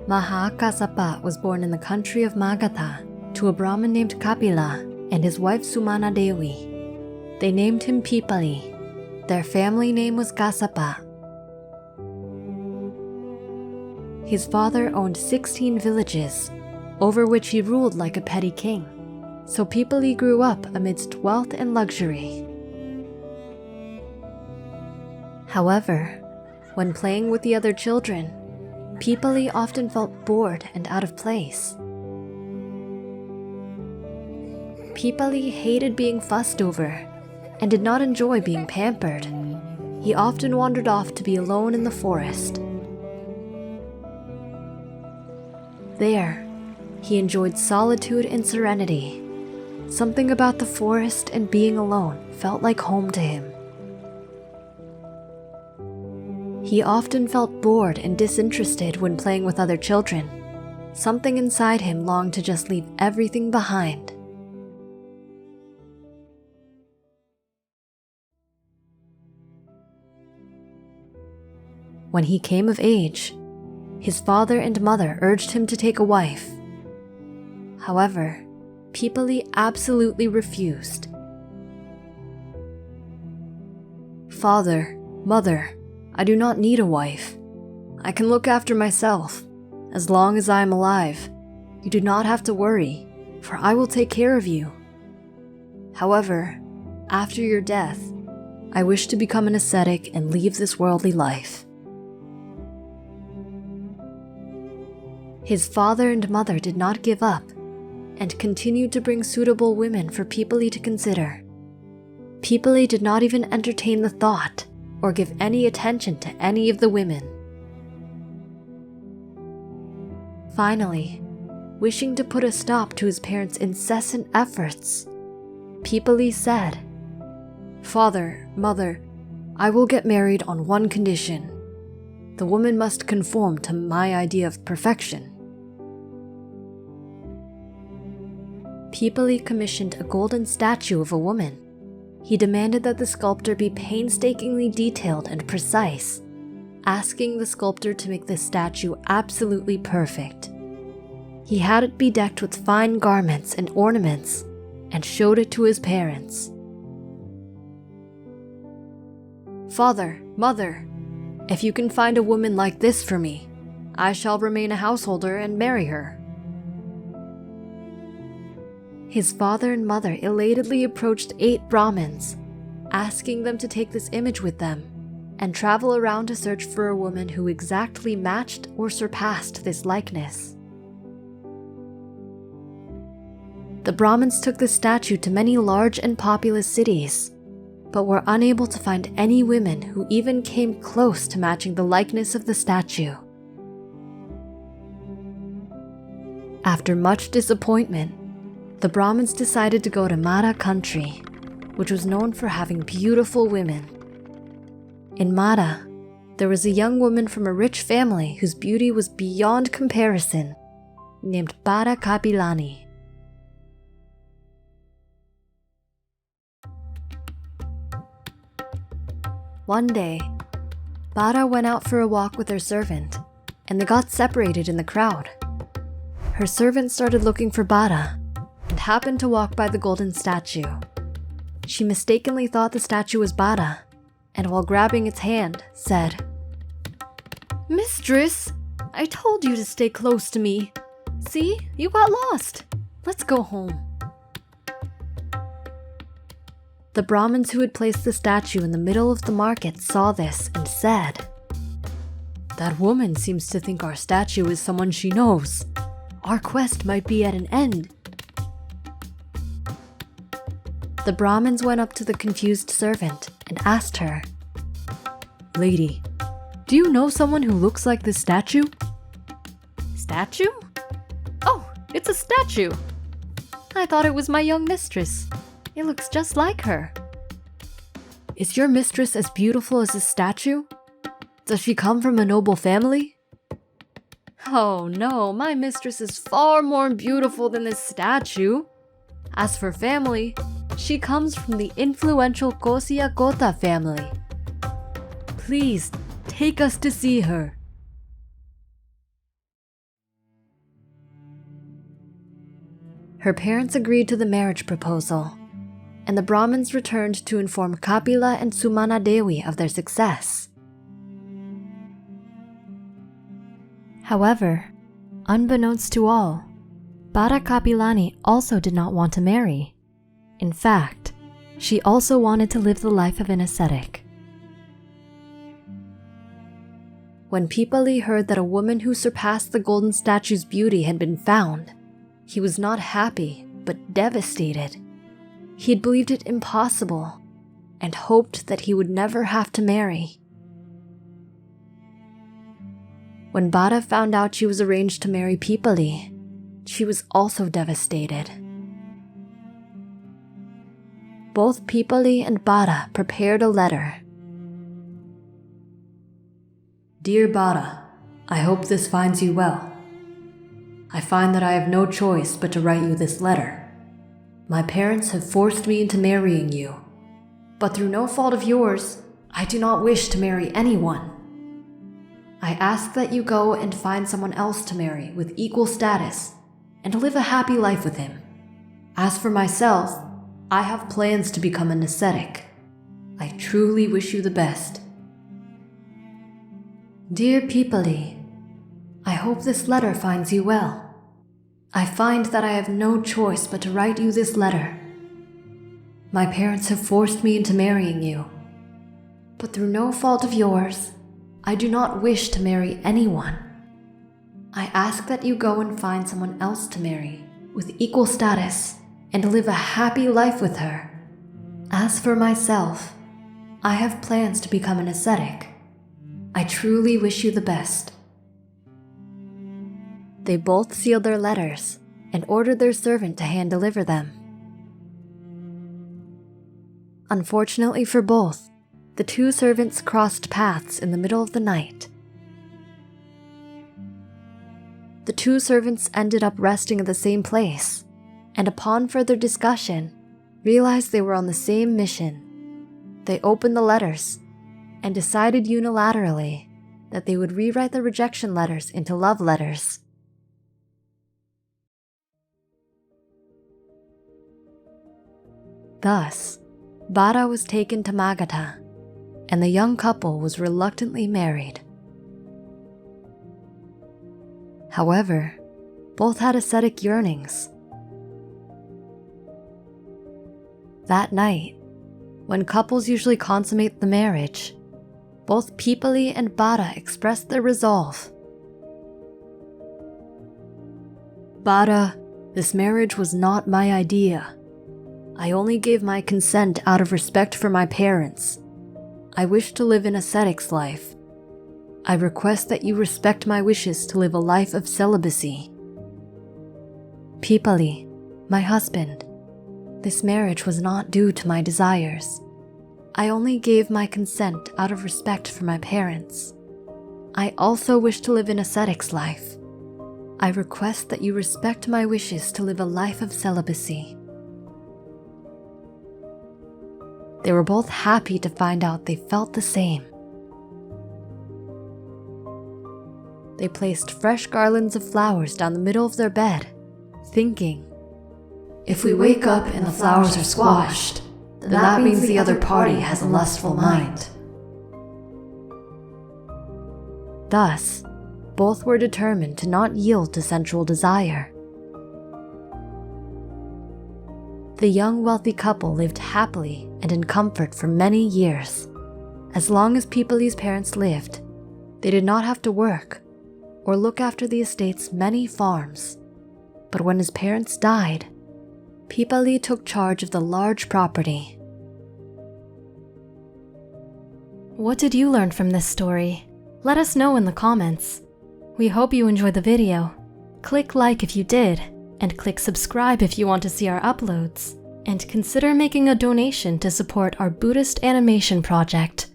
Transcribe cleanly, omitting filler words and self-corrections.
Mahakassapa was born in the country of Magadha to a Brahmin named Kapila and his wife Sumana Devi. They named him Pipali. Their family name was Kassapa. His father owned 16 villages, over which he ruled like a petty king, so Pipali grew up amidst wealth and luxury. However, when playing with the other children, Pipali often felt bored and out of place. Pipali hated being fussed over and did not enjoy being pampered. He often wandered off to be alone in the forest. There, he enjoyed solitude and serenity. Something about the forest and being alone felt like home to him. He often felt bored and disinterested when playing with other children. Something inside him longed to just leave everything behind. When he came of age, his father and mother urged him to take a wife. However, Pipali absolutely refused. "Father, mother, I do not need a wife. I can look after myself. As long as I am alive, you do not have to worry, for I will take care of you. However, after your death, I wish to become an ascetic and leave this worldly life." His father and mother did not give up and continued to bring suitable women for Pipali to consider. Pipali did not even entertain the thought or give any attention to any of the women. Finally, wishing to put a stop to his parents' incessant efforts, Pipali said, "Father, mother, I will get married on one condition. The woman must conform to my idea of perfection." Pipali commissioned a golden statue of a woman. He demanded that the sculptor be painstakingly detailed and precise, asking the sculptor to make the statue absolutely perfect. He had it be decked with fine garments and ornaments and showed it to his parents. "Father, mother, if you can find a woman like this for me, I shall remain a householder and marry her." His father and mother elatedly approached 8 Brahmins, asking them to take this image with them and travel around to search for a woman who exactly matched or surpassed this likeness. The Brahmins took the statue to many large and populous cities, but were unable to find any women who even came close to matching the likeness of the statue. After much disappointment, the Brahmins decided to go to Mara country, which was known for having beautiful women. In Mara, there was a young woman from a rich family whose beauty was beyond comparison, named Bada Kapilani. One day, Bada went out for a walk with her servant, and they got separated in the crowd. Her servant started looking for Bada, and happened to walk by the golden statue. She mistakenly thought the statue was Bada, and while grabbing its hand, said, "Mistress, I told you to stay close to me. See, you got lost. Let's go home." The Brahmins who had placed the statue in the middle of the market saw this and said, "That woman seems to think our statue is someone she knows. Our quest might be at an end." The Brahmins went up to the confused servant and asked her, "Lady, do you know someone who looks like this statue?" "Statue? Oh, it's a statue. I thought it was my young mistress. It looks just like her." "Is your mistress as beautiful as this statue? Does she come from a noble family?" "Oh no, my mistress is far more beautiful than this statue. As for family, she comes from the influential Kosya Kota family. Please, take us to see her." Her parents agreed to the marriage proposal, and the Brahmins returned to inform Kapila and Sumana Devi of their success. However, unbeknownst to all, Bada Kapilani also did not want to marry. In fact, she also wanted to live the life of an ascetic. When Pipali heard that a woman who surpassed the golden statue's beauty had been found, he was not happy, but devastated. He had believed it impossible and hoped that he would never have to marry. When Bada found out she was arranged to marry Pipali, she was also devastated. Both Pipali and Bada prepared a letter. Dear Bada, I hope this finds you well. I find that I have no choice but to write you this letter. My parents have forced me into marrying you, but through no fault of yours, I do not wish to marry anyone. I ask that you go and find someone else to marry with equal status and live a happy life with him. As for myself, I have plans to become an ascetic. I truly wish you the best. Dear Pipali, I hope this letter finds you well. I find that I have no choice but to write you this letter. My parents have forced me into marrying you, but through no fault of yours, I do not wish to marry anyone. I ask that you go and find someone else to marry with equal status and live a happy life with her. As for myself, I have plans to become an ascetic. I truly wish you the best. They both sealed their letters and ordered their servant to hand-deliver them. Unfortunately for both, the two servants crossed paths in the middle of the night. The two servants ended up resting at the same place, and upon further discussion, realized they were on the same mission. They opened the letters and decided unilaterally that they would rewrite the rejection letters into love letters. Thus, Bada was taken to Magadha, and the young couple was reluctantly married. However, both had ascetic yearnings. That night, when couples usually consummate the marriage, both Pipali and Bada expressed their resolve. Bada, this marriage was not my idea. I only gave my consent out of respect for my parents. I wish to live an ascetic's life. I request that you respect my wishes to live a life of celibacy. Pipali, my husband, this marriage was not due to my desires. I only gave my consent out of respect for my parents. I also wish to live an ascetic's life. I request that you respect my wishes to live a life of celibacy. They were both happy to find out they felt the same. They placed fresh garlands of flowers down the middle of their bed, thinking, if we wake up and the flowers are squashed, then that means the other party has a lustful mind. Thus, both were determined to not yield to sensual desire. The young wealthy couple lived happily and in comfort for many years. As long as Pipali's parents lived, they did not have to work or look after the estate's many farms. But when his parents died, Pipali took charge of the large property. What did you learn from this story? Let us know in the comments. We hope you enjoyed the video. Click like if you did, and click subscribe if you want to see our uploads. And consider making a donation to support our Buddhist animation project.